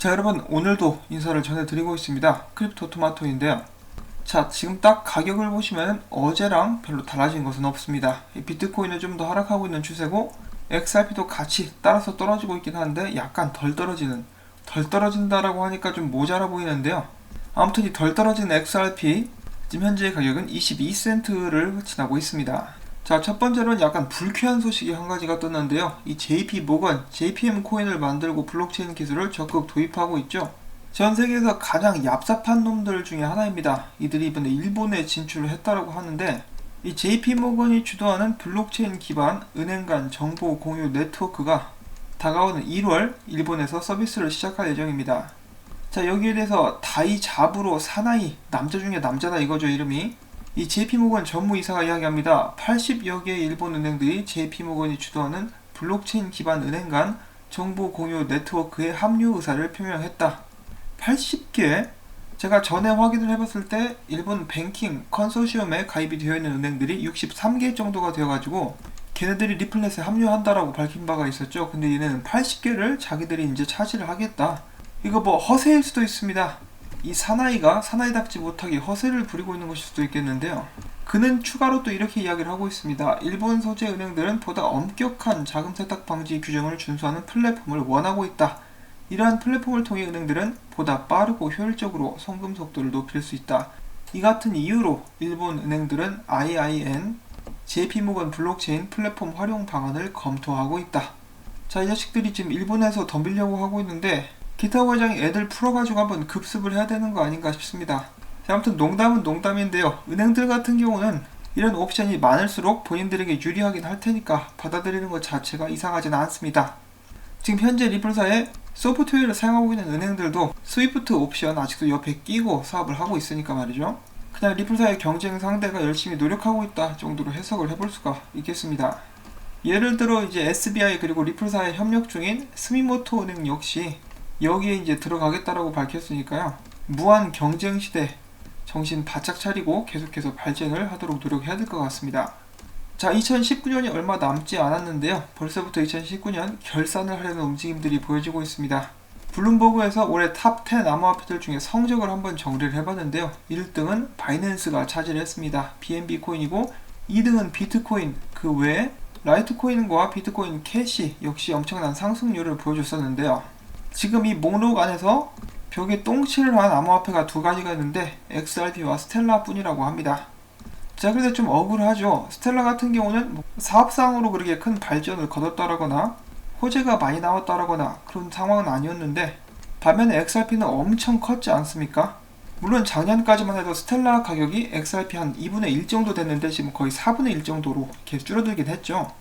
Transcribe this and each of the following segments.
자, 여러분, 오늘도 인사를 전해드리고 있습니다. 크립토 토마토인데요. 자, 지금 딱 가격을 보시면 어제랑 별로 달라진 것은 없습니다. 비트코인은 좀 더 하락하고 있는 추세고 XRP도 같이 따라서 떨어지고 있긴 한데 약간 덜 떨어진다라고 하니까 좀 모자라 보이는데요. 아무튼 이 덜 떨어진 XRP 지금 현재의 가격은 22센트를 지나고 있습니다. 자, 첫 번째로는 약간 불쾌한 소식이 한 가지가 떴는데요. 이 JP 모건, JPM 코인을 만들고 블록체인 기술을 적극 도입하고 있죠. 전 세계에서 가장 얍삽한 놈들 중에 하나입니다. 이들이 이번에 일본에 진출을 했다라고 하는데, 이 JP 모건이 주도하는 블록체인 기반 은행 간 정보 공유 네트워크가 다가오는 1월 일본에서 서비스를 시작할 예정입니다. 자, 여기에 대해서 다이자부로 사나이, 남자 중에 남자다 이거죠, 이름이. 이 JP모건 전무이사가 이야기합니다. 80여 개의 일본 은행들이 JP모건이 주도하는 블록체인 기반 은행 간 정보 공유 네트워크에 합류 의사를 표명했다. 80개? 제가 전에 확인을 해봤을 때 일본 뱅킹 컨소시엄에 가입이 되어 있는 은행들이 63개 정도가 되어가지고 걔네들이 리플렛에 합류한다라고 밝힌 바가 있었죠. 근데 얘네는 80개를 자기들이 이제 차지를 하겠다. 이거 뭐 허세일 수도 있습니다. 이 사나이가 사나이답지 못하게 허세를 부리고 있는 것일 수도 있겠는데요. 그는 추가로 또 이렇게 이야기를 하고 있습니다. 일본 소재 은행들은 보다 엄격한 자금 세탁 방지 규정을 준수하는 플랫폼을 원하고 있다. 이러한 플랫폼을 통해 은행들은 보다 빠르고 효율적으로 송금 속도를 높일 수 있다. 이 같은 이유로 일본 은행들은 IIN, JP모건 블록체인 플랫폼 활용 방안을 검토하고 있다. 자, 이 자식들이 지금 일본에서 덤비려고 하고 있는데 기타 과장이 애들 풀어가지고 한번 급습을 해야 되는 거 아닌가 싶습니다. 자, 아무튼 농담은 농담인데요. 은행들 같은 경우는 이런 옵션이 많을수록 본인들에게 유리하긴 할 테니까 받아들이는 것 자체가 이상하지는 않습니다. 지금 현재 리플사의 소프트웨어를 사용하고 있는 은행들도 스위프트 옵션 아직도 옆에 끼고 사업을 하고 있으니까 말이죠. 그냥 리플사의 경쟁 상대가 열심히 노력하고 있다 정도로 해석을 해볼 수가 있겠습니다. 예를 들어 이제 SBI 그리고 리플사의 협력 중인 스미모토 은행 역시 여기에 이제 들어가겠다라고 밝혔으니까요. 무한 경쟁 시대 정신 바짝 차리고 계속해서 발전을 하도록 노력해야 될 것 같습니다. 자, 2019년이 얼마 남지 않았는데요. 벌써부터 2019년 결산을 하려는 움직임들이 보여지고 있습니다. 블룸버그에서 올해 탑 10 암호화폐들 중에 성적을 한번 정리를 해봤는데요. 1등은 바이낸스가 차지를 했습니다. BNB 코인이고 2등은 비트코인, 그 외에 라이트코인과 비트코인 캐시 역시 엄청난 상승률을 보여줬었는데요. 지금 이 목록 안에서 벽에 똥칠을 한 암호화폐가 두 가지가 있는데 XRP와 스텔라 뿐이라고 합니다. 자, 그런데 좀 억울하죠. 스텔라 같은 경우는 사업상으로 그렇게 큰 발전을 거뒀다라거나 호재가 많이 나왔다라거나 그런 상황은 아니었는데 반면에 XRP는 엄청 컸지 않습니까? 물론 작년까지만 해도 스텔라 가격이 XRP 한 2분의 1 정도 됐는데 지금 거의 4분의 1 정도로 이렇게 줄어들긴 했죠.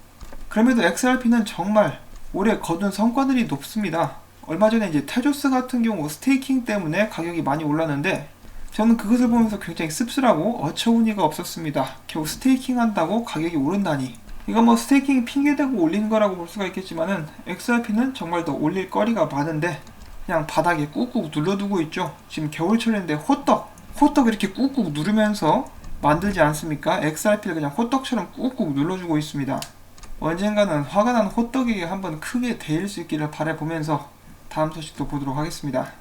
그럼에도 XRP는 정말 올해 거둔 성과들이 높습니다. 얼마 전에 이제 테조스 같은 경우 스테이킹 때문에 가격이 많이 올랐는데 저는 그것을 보면서 굉장히 씁쓸하고 어처구니가 없었습니다. 겨우 스테이킹 한다고 가격이 오른다니. 이거 뭐 스테이킹 핑계대고 올린 거라고 볼 수가 있겠지만은 XRP는 정말 더 올릴 거리가 많은데 그냥 바닥에 꾹꾹 눌러두고 있죠. 지금 겨울철인데 호떡 이렇게 꾹꾹 누르면서 만들지 않습니까? XRP를 그냥 호떡처럼 꾹꾹 눌러주고 있습니다. 언젠가는 화가 난 호떡에게 한번 크게 데일 수 있기를 바라보면서 다음 소식도 보도록 하겠습니다.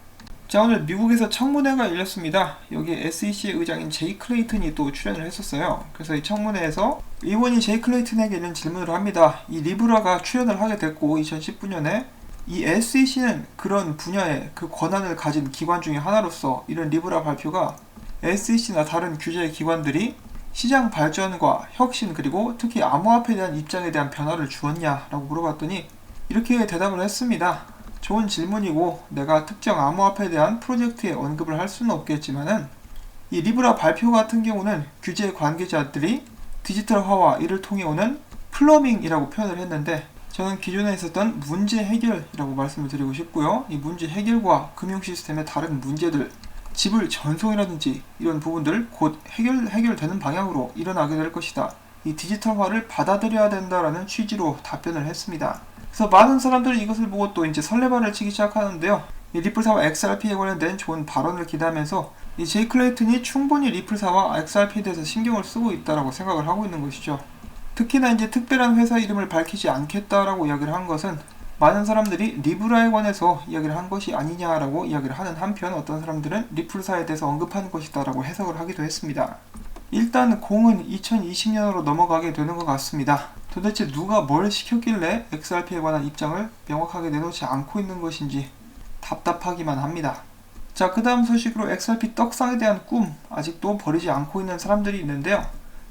자, 오늘 미국에서 청문회가 열렸습니다. 여기에 SEC의 의장인 제이 클레이튼이 또 출연을 했었어요. 그래서 이 청문회에서 의원이 제이 클레이튼에게 이런 질문을 합니다. 이 리브라가 출연을 하게 됐고 2019년에 이 SEC는 그런 분야의 그 권한을 가진 기관 중에 하나로서 이런 리브라 발표가 SEC나 다른 규제 기관들이 시장 발전과 혁신 그리고 특히 암호화폐에 대한 입장에 대한 변화를 주었냐라고 물어봤더니 이렇게 대답을 했습니다. 좋은 질문이고 내가 특정 암호화폐에 대한 프로젝트에 언급을 할 수는 없겠지만은 이 리브라 발표 같은 경우는 규제 관계자들이 디지털화와 이를 통해 오는 플러밍이라고 표현을 했는데 저는 기존에 있었던 문제 해결이라고 말씀을 드리고 싶고요. 이 문제 해결과 금융 시스템의 다른 문제들, 지불 전송이라든지 이런 부분들 곧 해결되는 방향으로 일어나게 될 것이다. 이 디지털화를 받아들여야 된다라는 취지로 답변을 했습니다. 그래서 많은 사람들이 이것을 보고 또 이제 설레발을 치기 시작하는데요. 이 리플사와 XRP에 관련된 좋은 발언을 기대하면서 이 제이 클레이튼이 충분히 리플사와 XRP에 대해서 신경을 쓰고 있다라고 생각을 하고 있는 것이죠. 특히나 이제 특별한 회사 이름을 밝히지 않겠다라고 이야기를 한 것은 많은 사람들이 리브라에 관해서 이야기를 한 것이 아니냐라고 이야기를 하는 한편 어떤 사람들은 리플사에 대해서 언급한 것이다라고 해석을 하기도 했습니다. 일단 공은 2020년으로 넘어가게 되는 것 같습니다. 도대체 누가 뭘 시켰길래 XRP에 관한 입장을 명확하게 내놓지 않고 있는 것인지 답답하기만 합니다. 자, 그 다음 소식으로 XRP 떡상에 대한 꿈 아직도 버리지 않고 있는 사람들이 있는데요.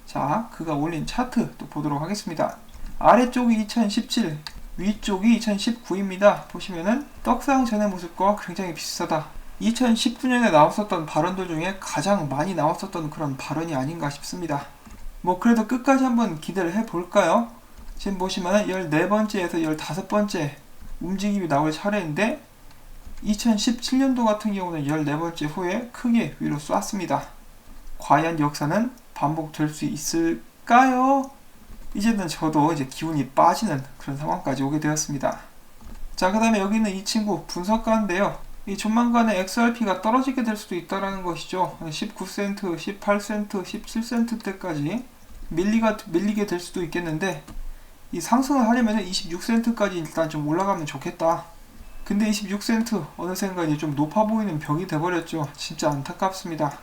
자, 그가 올린 차트 또 보도록 하겠습니다. 아래쪽이 2017, 위쪽이 2019입니다. 보시면은 떡상 전의 모습과 굉장히 비슷하다. 2019년에 나왔었던 발언들 중에 가장 많이 나왔었던 그런 발언이 아닌가 싶습니다. 뭐 그래도 끝까지 한번 기대를 해볼까요? 지금 보시면은 14번째에서 15번째 움직임이 나올 차례인데 2017년도 같은 경우는 14번째 후에 크게 위로 쐈습니다. 과연 역사는 반복될 수 있을까요? 이제는 저도 이제 기운이 빠지는 그런 상황까지 오게 되었습니다. 자, 그 다음에 여기 있는 이 친구 분석가인데요. 이 조만간에 XRP가 떨어지게 될 수도 있다라는 것이죠. 19센트, 18센트, 17센트 때까지 밀리게 될 수도 있겠는데 이 상승을 하려면 26센트까지 일단 좀 올라가면 좋겠다. 근데 26센트 어느샌가 이제 좀 높아 보이는 벽이 돼버렸죠. 진짜 안타깝습니다.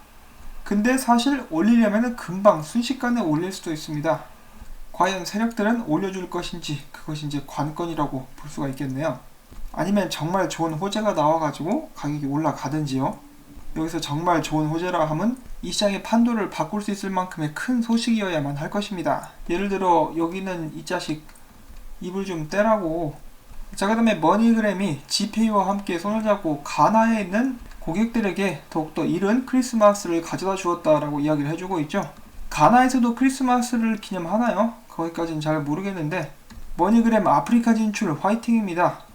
근데 사실 올리려면 금방 순식간에 올릴 수도 있습니다. 과연 세력들은 올려줄 것인지 그것이 이제 관건이라고 볼 수가 있겠네요. 아니면 정말 좋은 호재가 나와가지고 가격이 올라가든지요. 여기서 정말 좋은 호재라 함은 이 시장의 판도를 바꿀 수 있을 만큼의 큰 소식이어야만 할 것입니다. 예를 들어 여기는 이 자식 입을 좀 떼라고. 자, 그 다음에 머니그램이 지페이와 함께 손을 잡고 가나에 있는 고객들에게 더욱더 이른 크리스마스를 가져다 주었다라고 이야기를 해주고 있죠. 가나에서도 크리스마스를 기념하나요? 거기까지는 잘 모르겠는데 머니그램 아프리카 진출 화이팅입니다.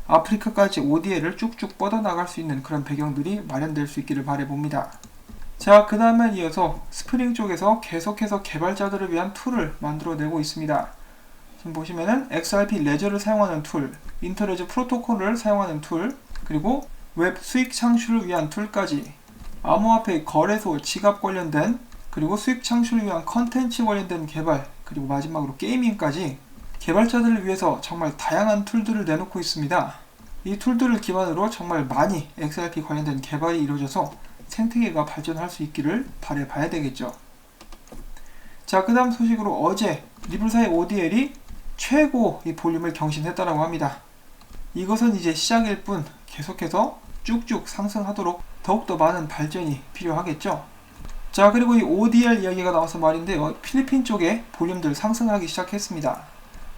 아프리카까지 ODL을 쭉쭉 뻗어나갈 수 있는 그런 배경들이 마련될 수 있기를 바라봅니다. 자, 그 다음에 이어서 스프링 쪽에서 계속해서 개발자들을 위한 툴을 만들어내고 있습니다. 지금 보시면은 XRP 레저를 사용하는 툴, 인터레저 프로토콜을 사용하는 툴, 그리고 웹 수익 창출을 위한 툴까지 암호화폐 거래소 지갑 관련된 그리고 수익 창출을 위한 컨텐츠 관련된 개발, 그리고 마지막으로 게이밍까지 개발자들을 위해서 정말 다양한 툴들을 내놓고 있습니다. 이 툴들을 기반으로 정말 많이 XRP 관련된 개발이 이루어져서 생태계가 발전할 수 있기를 바라봐야 되겠죠. 자, 그 다음 소식으로 어제 리플사의 ODL이 최고 이 볼륨을 경신했다라고 합니다. 이것은 이제 시작일 뿐 계속해서 쭉쭉 상승하도록 더욱더 많은 발전이 필요하겠죠. 자, 그리고 이 ODL 이야기가 나와서 말인데요. 필리핀 쪽에 볼륨들 상승하기 시작했습니다.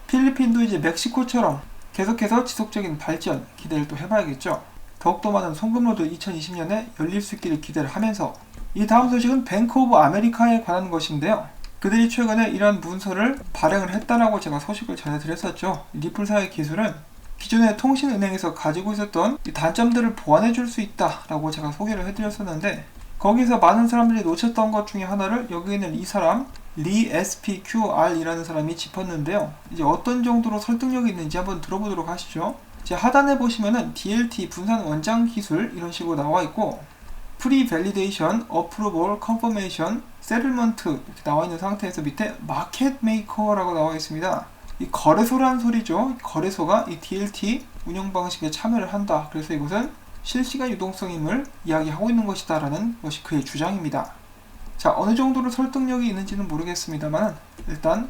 필리핀도 이제 멕시코처럼 계속해서 지속적인 발전 기대를 또 해봐야겠죠. 더욱더 많은 송금로도 2020년에 열릴 수 있기를 기대를 하면서 이 다음 소식은 뱅크 오브 아메리카에 관한 것인데요. 그들이 최근에 이러한 문서를 발행을 했다라고 제가 소식을 전해드렸었죠. 리플사의 기술은 기존의 통신은행에서 가지고 있었던 이 단점들을 보완해 줄 수 있다라고 제가 소개를 해드렸었는데 거기서 많은 사람들이 놓쳤던 것 중에 하나를 여기 있는 이 사람 리 SPQR이라는 사람이 짚었는데요. 이제 어떤 정도로 설득력이 있는지 한번 들어보도록 하시죠. 이제 하단에 보시면은 DLT 분산 원장 기술 이런 식으로 나와 있고 프리 밸리데이션, 어프로벌, 컨퍼메이션, 세틀먼트 이렇게 나와 있는 상태에서 밑에 마켓 메이커라고 나와 있습니다. 이 거래소라는 소리죠. 거래소가 이 DLT 운영 방식에 참여를 한다. 그래서 이것은 실시간 유동성임을 이야기하고 있는 것이다 라는 것이 그의 주장입니다. 자, 어느 정도로 설득력이 있는지는 모르겠습니다만 일단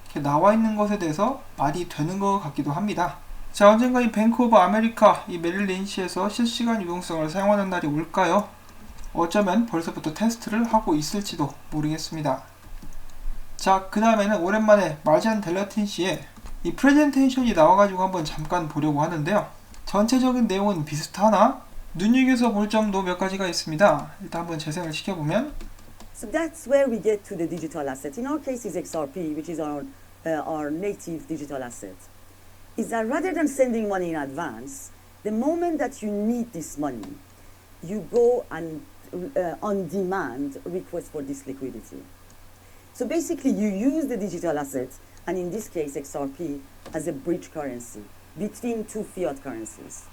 이렇게 나와 있는 것에 대해서 말이 되는 것 같기도 합니다. 자, 언젠가 이 뱅크 오브 아메리카 이 메릴 린치에서 실시간 유동성을 사용하는 날이 올까요? 어쩌면 벌써부터 테스트를 하고 있을지도 모르겠습니다. 자, 그 다음에는 오랜만에 마르잔 델라틴 씨의 이 프레젠테이션이 나와가지고 한번 잠깐 보려고 하는데요. 전체적인 내용은 비슷하나 눈여겨서 볼 점도 몇 가지가 있습니다. 일단 한번 재생을 시켜보면 So that's where we get to the digital asset. In our case is XRP, which is our native digital asset. Is that rather than sending money in advance, the moment that you need this money, you go and on demand request for this liquidity. So basically you use the digital asset, and in this case XRP, as a bridge currency between two fiat currencies.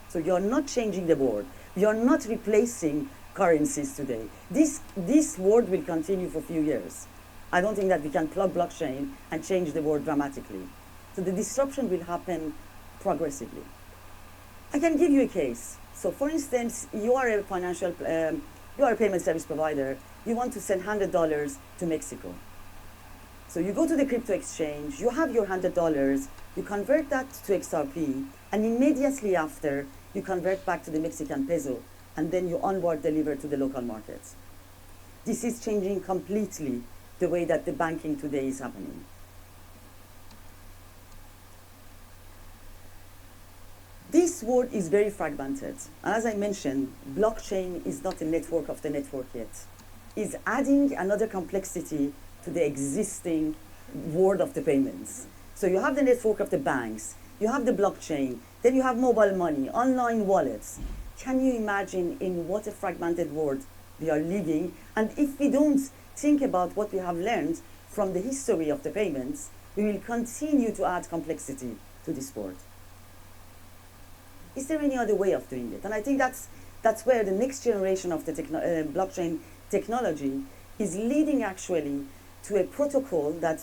So you're not changing the board. You're not replacing currencies today. This world will continue for a few years. I don't think that we can plug blockchain and change the world dramatically. So the disruption will happen progressively. I can give you a case. So, for instance, you are a you are a payment service provider. You want to send $100 to Mexico. So you go to the crypto exchange. You have your $100. You convert that to XRP, and immediately after, you convert back to the Mexican peso, and then you onward deliver to the local markets. This is changing completely the way that the banking today is happening. This world is very fragmented. And as I mentioned, blockchain is not a network of the network yet. It's adding another complexity to the existing world of the payments. So you have the network of the banks, you have the blockchain, then you have mobile money, online wallets. Can you imagine in what a fragmented world we are living? And if we don't think about what we have learned from the history of the payments, we will continue to add complexity to this world. Is there any other way of doing it? And I think that's where the next generation of the blockchain technology is leading actually to a protocol that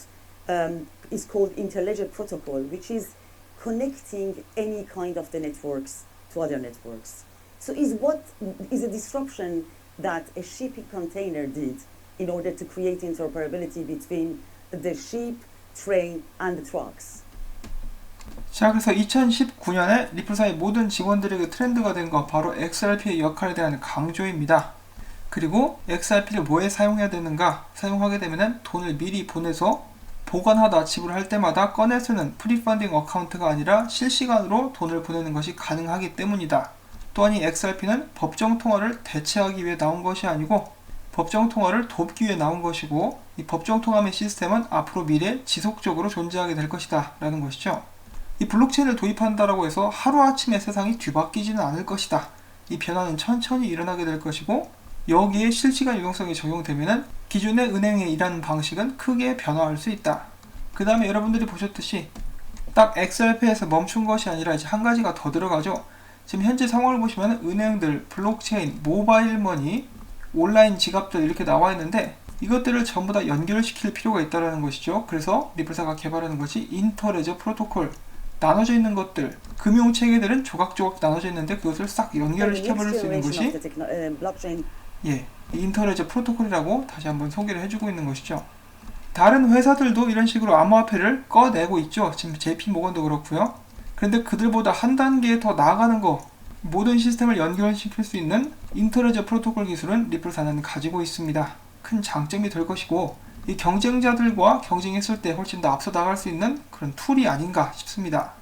is called Interledger Protocol, which is connecting any kind of the networks to other networks. So is a disruption that a shipping container did in order to create interoperability between the ship, train, and the trucks. 자, 그래서 2019년에 리플사의 모든 직원들에게 트렌드가 된 건 바로 XRP의 역할에 대한 강조입니다. 그리고 XRP를 뭐에 사용해야 되는가? 사용하게 되면 돈을 미리 보내서 보관하다 지불할 때마다 꺼내 쓰는 프리펀딩 어카운트가 아니라 실시간으로 돈을 보내는 것이 가능하기 때문이다. 또한 이 XRP는 법정 통화를 대체하기 위해 나온 것이 아니고 법정 통화를 돕기 위해 나온 것이고, 이 법정 통화의 시스템은 앞으로 미래에 지속적으로 존재하게 될 것이다 라는 것이죠. 이 블록체인을 도입한다라고 해서 하루아침에 세상이 뒤바뀌지는 않을 것이다. 이 변화는 천천히 일어나게 될 것이고, 여기에 실시간 유동성이 적용되면 기존의 은행의 일하는 방식은 크게 변화할 수 있다. 그 다음에 여러분들이 보셨듯이 딱 XRP에서 멈춘 것이 아니라 이제 한 가지가 더 들어가죠. 지금 현재 상황을 보시면 은행들, 블록체인, 모바일 머니, 온라인 지갑들 이렇게 나와 있는데 이것들을 전부 다 연결시킬 필요가 있다는 것이죠. 그래서 리플사가 개발하는 것이 인터레저 프로토콜. 나눠져 있는 것들, 금융 체계들은 조각조각 나눠져 있는데 그것을 싹 연결을 시켜버릴 수 있는 것이 인터레저 프로토콜이라고 다시 한번 소개를 해주고 있는 것이죠. 다른 회사들도 이런 식으로 암호화폐를 꺼내고 있죠. 지금 JP모건도 그렇고요. 그런데 그들보다 한 단계 더 나아가는 거, 모든 시스템을 연결시킬 수 있는 인터레저 프로토콜 기술은 리플사는 가지고 있습니다. 큰 장점이 될 것이고, 이 경쟁자들과 경쟁했을 때 훨씬 더 앞서 나갈 수 있는 그런 툴이 아닌가 싶습니다.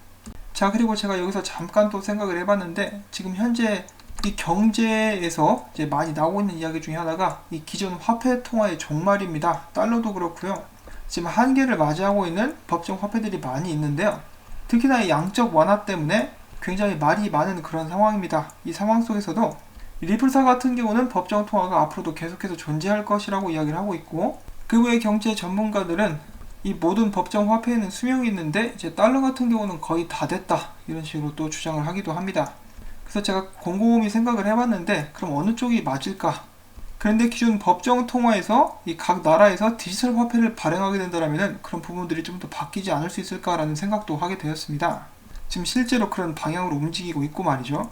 자, 그리고 제가 여기서 잠깐 또 생각을 해봤는데, 지금 현재 이 경제에서 이제 많이 나오고 있는 이야기 중에 하나가 이 기존 화폐 통화의 종말입니다. 달러도 그렇고요. 지금 한계를 맞이하고 있는 법정 화폐들이 많이 있는데요. 특히나 이 양적 완화 때문에 굉장히 말이 많은 그런 상황입니다. 이 상황 속에서도 리플사 같은 경우는 법정 통화가 앞으로도 계속해서 존재할 것이라고 이야기를 하고 있고, 그 외의 경제 전문가들은 이 모든 법정 화폐에는 수명이 있는데 이제 달러 같은 경우는 거의 다 됐다 이런 식으로 또 주장을 하기도 합니다. 그래서 제가 곰곰이 생각을 해봤는데 그럼 어느 쪽이 맞을까? 그런데 기존 법정 통화에서 이 각 나라에서 디지털 화폐를 발행하게 된다면 그런 부분들이 좀 더 바뀌지 않을 수 있을까라는 생각도 하게 되었습니다. 지금 실제로 그런 방향으로 움직이고 있고 말이죠.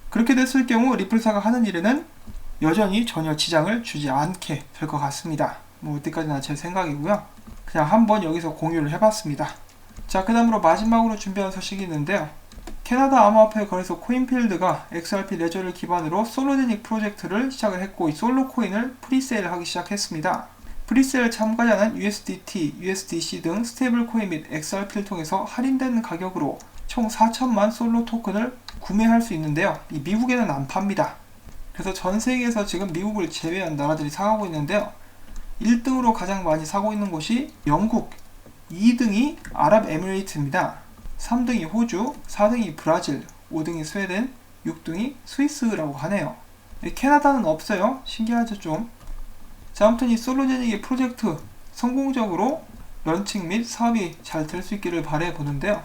그렇게 됐을 경우 리플사가 하는 일에는 여전히 전혀 지장을 주지 않게 될 것 같습니다. 뭐 어디까지나 제 생각이고요. 그냥 한번 여기서 공유를 해봤습니다. 자, 그 다음으로 마지막으로 준비한 소식이 있는데요. 캐나다 암호화폐 거래소 코인필드가 XRP 레저를 기반으로 솔로제닉 프로젝트를 시작을 했고, 이 솔로 코인을 프리세일 하기 시작했습니다. 프리세일 참가자는 USDT, USDC 등 스테이블 코인 및 XRP를 통해서 할인된 가격으로 총 4천만 솔로 토큰을 구매할 수 있는데요. 이 미국에는 안 팝니다. 그래서 전 세계에서 지금 미국을 제외한 나라들이 사가고 있는데요. 1등으로 가장 많이 사고 있는 곳이 영국, 2등이 아랍에미레이트입니다. 3등이 호주, 4등이 브라질, 5등이 스웨덴, 6등이 스위스라고 하네요. 캐나다는 없어요. 신기하죠 좀. 자, 아무튼 이 솔로제닉의 프로젝트 성공적으로 런칭 및 사업이 잘 될 수 있기를 바라보는데요.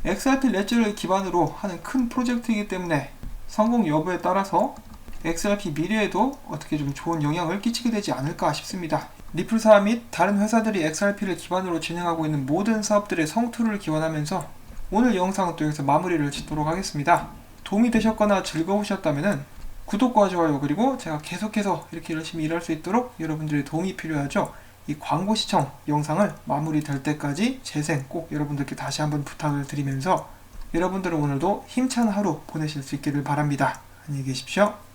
XRP 레저를 기반으로 하는 큰 프로젝트이기 때문에 성공 여부에 따라서 XRP 미래에도 어떻게 좀 좋은 영향을 끼치게 되지 않을까 싶습니다. 리플사 및 다른 회사들이 XRP를 기반으로 진행하고 있는 모든 사업들의 성투를 기원하면서 오늘 영상은 또 여기서 마무리를 짓도록 하겠습니다. 도움이 되셨거나 즐거우셨다면 구독과 좋아요, 그리고 제가 계속해서 이렇게 열심히 일할 수 있도록 여러분들의 도움이 필요하죠. 이 광고 시청 영상을 마무리될 때까지 재생 꼭 여러분들께 다시 한번 부탁을 드리면서 여러분들은 오늘도 힘찬 하루 보내실 수 있기를 바랍니다. 안녕히 계십시오.